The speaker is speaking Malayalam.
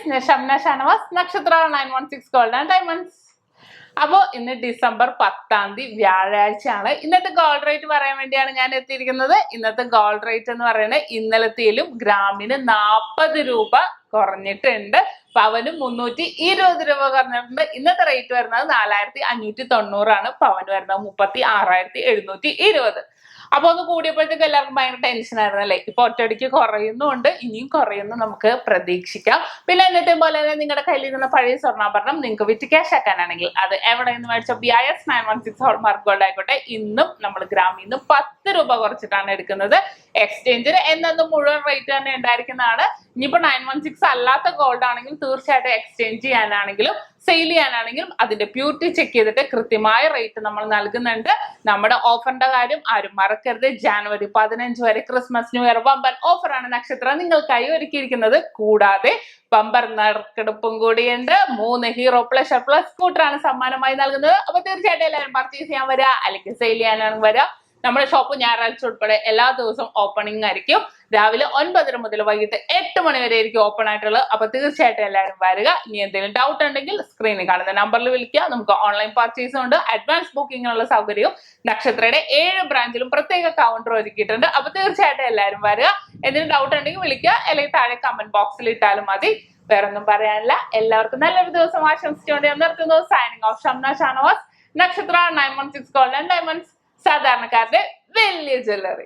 ഞാൻ ഷംന ഷാനവാസ്, നക്ഷത്ര 916 ഗോൾഡ് ആൻഡ് ഡയമണ്ട്സ്. അപ്പോൾ ഇന്ന് ഡിസംബർ 10 വ്യാഴാഴ്ചയാണ്. ഇന്നത്തെ ഗോൾഡ് റേറ്റ് പറയാൻ വേണ്ടിയാണ് ഞാൻ എത്തിയിരിക്കുന്നത്. ഇന്നത്തെ ഗോൾഡ് റേറ്റ് എന്ന് പറയുന്നത് ഇന്നലത്തേലും ഗ്രാമിന് 40 രൂപ കുറഞ്ഞിട്ടുണ്ട്. പവന് 320 രൂപ കുറഞ്ഞിട്ടുണ്ട്. ഇന്നത്തെ റേറ്റ് വരുന്നത് 4590 പവന് വരുന്നത് 36,720. അപ്പൊ ഒന്ന് കൂടിയപ്പോഴത്തേക്ക് എല്ലാവർക്കും ഭയങ്കര ടെൻഷൻ ആയിരുന്നു അല്ലേ. ഇപ്പൊ ഒറ്റയടിക്ക് കുറയുന്നുണ്ട്, ഇനിയും കുറയുന്നു നമുക്ക് പ്രതീക്ഷിക്കാം. പിന്നെ എന്നത്തെ പോലെ തന്നെ നിങ്ങളുടെ കയ്യിലിരുന്ന പഴയ സ്വർണ്ണാഭരണം നിങ്ങൾക്ക് വിറ്റ് ക്യാഷ് ആക്കാനാണെങ്കിൽ അത് എവിടെ നിന്ന് മേടിച്ച BIS 916 ഹോൾമാർക്ക് ഗോൾഡ് ആയിക്കോട്ടെ, ഇന്നും നമ്മൾ ഗ്രാമിൽ നിന്ന് 10 രൂപ കുറച്ചിട്ടാണ് എടുക്കുന്നത്. എക്സ്ചേഞ്ചിന് എന്നും മുഴുവൻ റേറ്റ് തന്നെ ഉണ്ടായിരിക്കുന്നതാണ്. ഇനിയിപ്പോ 916 അല്ലാത്ത ഗോൾഡ് ആണെങ്കിൽ തീർച്ചയായിട്ടും എക്സ്ചേഞ്ച് ചെയ്യാനാണെങ്കിലും സെയിൽ ചെയ്യാനാണെങ്കിലും അതിന്റെ പ്യൂരിറ്റി ചെക്ക് ചെയ്തിട്ട് കൃത്യമായ റേറ്റ് നമ്മൾ നൽകുന്നുണ്ട്. നമ്മുടെ ഓഫറിന്റെ കാര്യം ആരും മറക്കരുത്. ജാനുവരി 15 വരെ ക്രിസ്മസ് ന്യൂ ഇയർ ബമ്പർ ഓഫറാണ് നക്ഷത്ര നിങ്ങൾക്കായി ഒരുക്കിയിരിക്കുന്നത്. കൂടാതെ ബമ്പർ നറുക്കെടുപ്പും കൂടിയുണ്ട്. 3 ഹീറോ പ്ലഷർ പ്ലസ് സ്കൂട്ടറാണ് സമ്മാനമായി നൽകുന്നത്. അപ്പൊ തീർച്ചയായിട്ടും എല്ലാവരും പർച്ചേസ് ചെയ്യാൻ വരിക, അല്ലെങ്കിൽ സെയിൽ ചെയ്യാനാണ് വരിക. നമ്മുടെ ഷോപ്പ് ഞായറാഴ്ച ഉൾപ്പെടെ എല്ലാ ദിവസവും ഓപ്പണിംഗ് ആയിരിക്കും. രാവിലെ 9 മുതൽ വൈകിട്ട് 8 മണി വരെ ആയിരിക്കും ഓപ്പൺ ആയിട്ടുള്ളത്. അപ്പൊ തീർച്ചയായിട്ടും എല്ലാവരും വരിക. ഇനി എന്തെങ്കിലും ഡൗട്ട് ഉണ്ടെങ്കിൽ സ്ക്രീനിൽ കാണുന്ന നമ്പറിൽ വിളിക്കുക. നമുക്ക് ഓൺലൈൻ പർച്ചേസ് ഉണ്ട്, അഡ്വാൻസ് ബുക്കിങ്ങിനുള്ള സൗകര്യവും നക്ഷത്രയുടെ 7 ബ്രാഞ്ചിലും പ്രത്യേക കൗണ്ടർ ഒരുക്കിയിട്ടുണ്ട്. അപ്പൊ തീർച്ചയായിട്ടും എല്ലാവരും വരിക. എന്തെങ്കിലും ഡൗട്ട് ഉണ്ടെങ്കിൽ വിളിക്കുക, അല്ലെങ്കിൽ താഴെ കമന്റ് ബോക്സിൽ ഇട്ടാലും മതി. വേറൊന്നും പറയാനില്ല. എല്ലാവർക്കും നല്ലൊരു ദിവസം ആശംസിച്ചുകൊണ്ട് ഞാൻ നിർത്തുന്നു. സൈനിങ് ഓഫ് ഷംന ഷാനവാസ്, നക്ഷത്ര 916 ഗോൾഡ് ആൻഡ് ഡയമണ്ട്സ്, സാധാരണക്കാരുടെ വലിയ ജ്വല്ലറി.